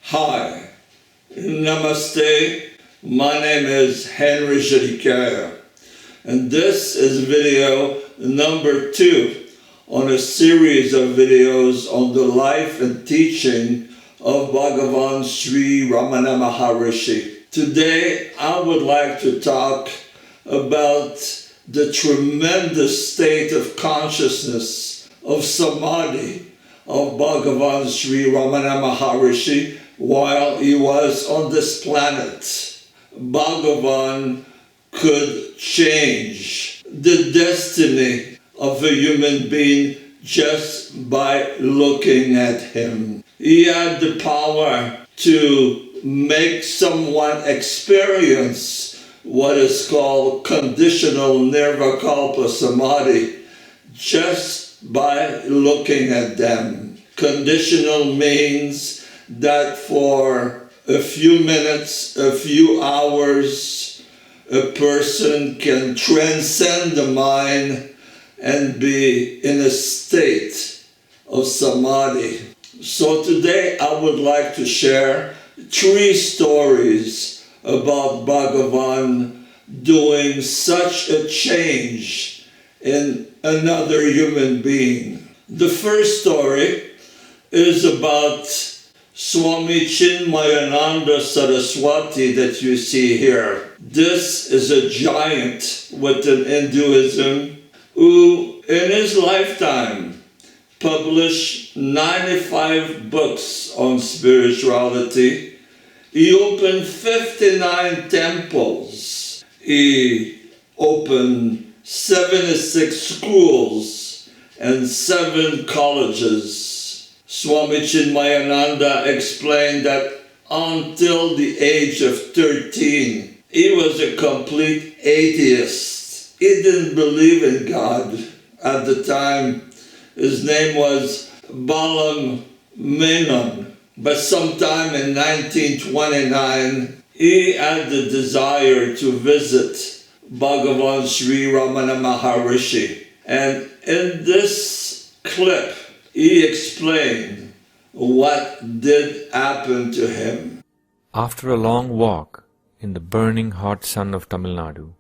Hi, Namaste, my name is Henry Jolicoeur, and this is video number 2 on a series of videos on the life and teaching of Bhagavan Sri Ramana Maharshi. Today I would like to talk about the tremendous state of consciousness of samadhi of Bhagavan Sri Ramana Maharshi while he was on this planet. Bhagavan could change the destiny of a human being just by looking at him. He had the power to make someone experience what is called conditional nirvikalpa samadhi just by looking at them. Conditional means that for a few minutes, a few hours, a person can transcend the mind and be in a state of samadhi. So today I would like to share 3 stories about Bhagavan doing such a change in another human being. The first story is about Swami Chinmayananda Saraswati that you see here. This is a giant within Hinduism who in his lifetime published 95 books on spirituality. He opened 59 temples. He opened 76 schools and 7 colleges. Swami Chinmayananda explained that until the age of 13, he was a complete atheist. He didn't believe in God. At the time, his name was Balam Menon. But sometime in 1929, he had the desire to visit Bhagavan Sri Ramana Maharshi. And in this clip, he explained what did happen to him. After a long walk in the burning hot sun of Tamil Nadu,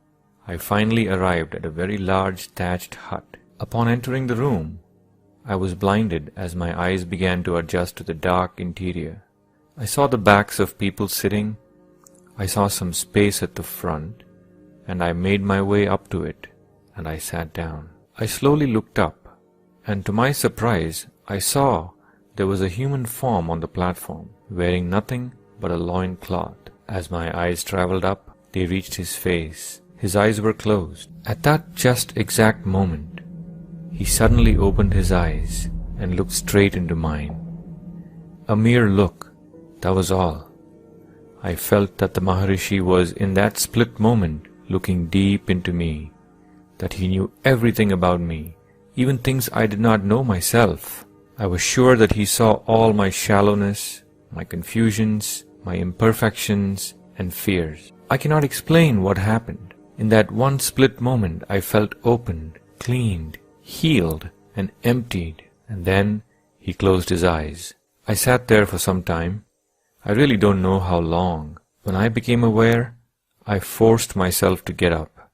I finally arrived at a very large thatched hut. Upon entering the room, I was blinded as my eyes began to adjust to the dark interior. I saw the backs of people sitting, I saw some space at the front, and I made my way up to it, and I sat down. I slowly looked up, and to my surprise, I saw there was a human form on the platform, wearing nothing but a loin cloth. As my eyes traveled up, they reached his face. His eyes were closed. At that just exact moment, he suddenly opened his eyes and looked straight into mine. A mere look, that was all. I felt that the Maharishi was in that split moment looking deep into me, that he knew everything about me, even things I did not know myself. I was sure that he saw all my shallowness, my confusions, my imperfections and fears. I cannot explain what happened. In that one split moment I felt opened, cleaned, healed and emptied, and then he closed his eyes. I sat there for some time. I really don't know how long. When I became aware, I forced myself to get up.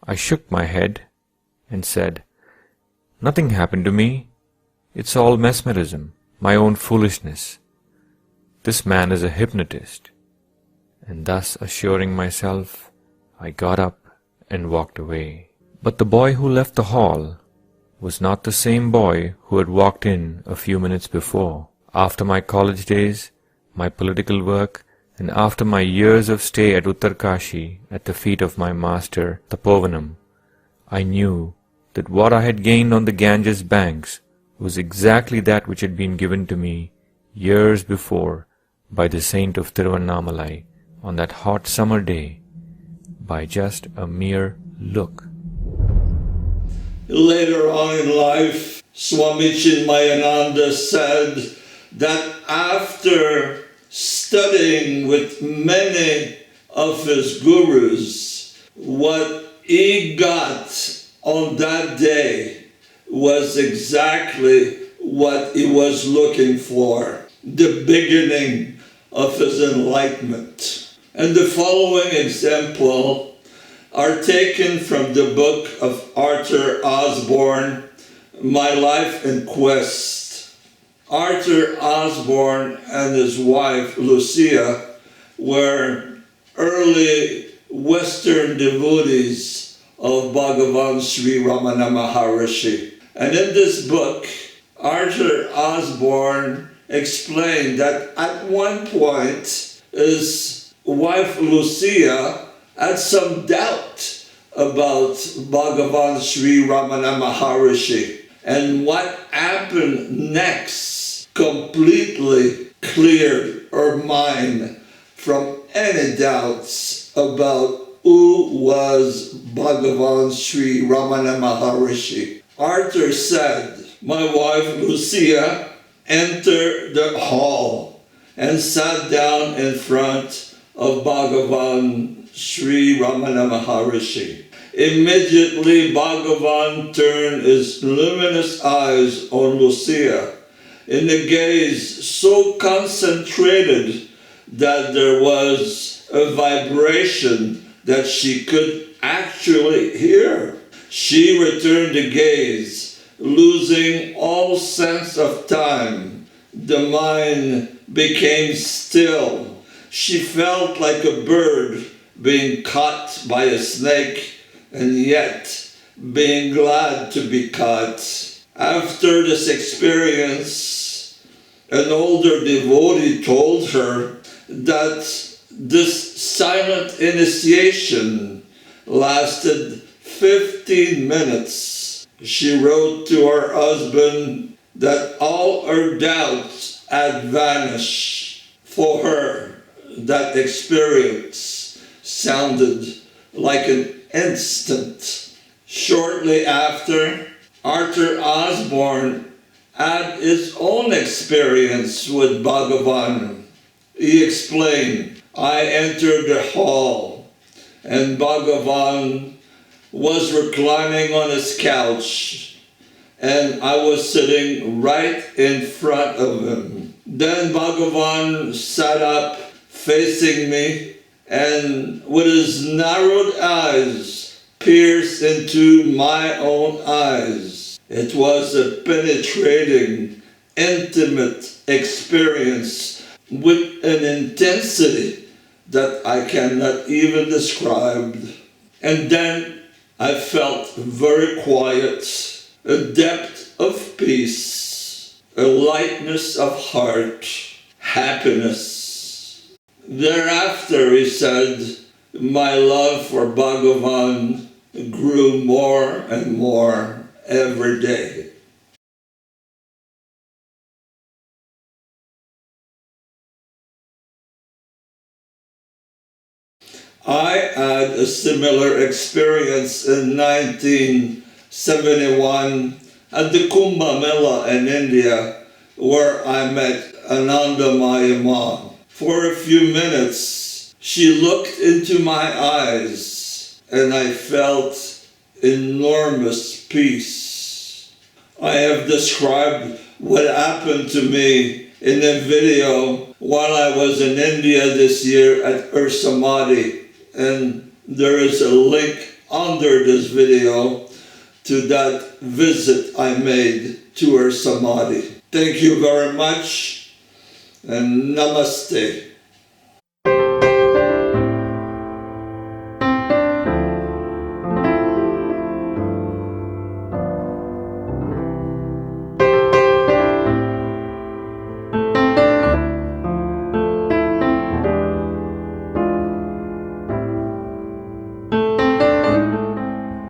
I shook my head and said, "Nothing happened to me. It's all mesmerism, my own foolishness. This man is a hypnotist." And thus assuring myself, I got up and walked away. But the boy who left the hall was not the same boy who had walked in a few minutes before. After my college days, my political work, and after my years of stay at Uttarkashi at the feet of my master Tapovanam, I knew that what I had gained on the Ganges banks was exactly that which had been given to me years before by the saint of Tiruvannamalai on that hot summer day, by just a mere look. Later on in life, Swami Chinmayananda said that after studying with many of his gurus, what he got on that day was exactly what he was looking for, the beginning of his enlightenment. And the following example are taken from the book of Arthur Osborne, My Life in Quest. Arthur Osborne and his wife Lucia were early Western devotees of Bhagavan Sri Ramana Maharshi. And in this book, Arthur Osborne explained that at one point his wife Lucia had some doubt about Bhagavan Sri Ramana Maharshi. And what happened next completely cleared her mind from any doubts about who was Bhagavan Sri Ramana Maharshi. Arthur said, my wife Lucia entered the hall and sat down in front of Bhagavan Sri Ramana Maharshi. Immediately Bhagavan turned his luminous eyes on Lucia in a gaze so concentrated that there was a vibration that she could actually hear. She returned the gaze, losing all sense of time. The mind became still. She felt like a bird being caught by a snake and yet being glad to be caught. After this experience, an older devotee told her that this silent initiation lasted 15 minutes. She wrote to her husband that all her doubts had vanished. For her, that experience sounded like an instant. Shortly after, Arthur Osborne had his own experience with Bhagavan. He explained, I entered the hall and Bhagavan was reclining on his couch and I was sitting right in front of him. Then Bhagavan sat up facing me and with his narrowed eyes pierced into my own eyes. It was a penetrating, intimate experience with an intensity that I cannot even describe. And then I felt very quiet, a depth of peace, a lightness of heart, happiness. Thereafter, he said, my love for Bhagavan grew more and more every day. I had a similar experience in 1971 at the Kumbh Mela in India, where I met Anandamayi Ma. For a few minutes, she looked into my eyes and I felt enormous peace. I have described what happened to me in a video while I was in India this year at her Samadhi. And there is a link under this video to that visit I made to her Samadhi. Thank you very much and Namaste.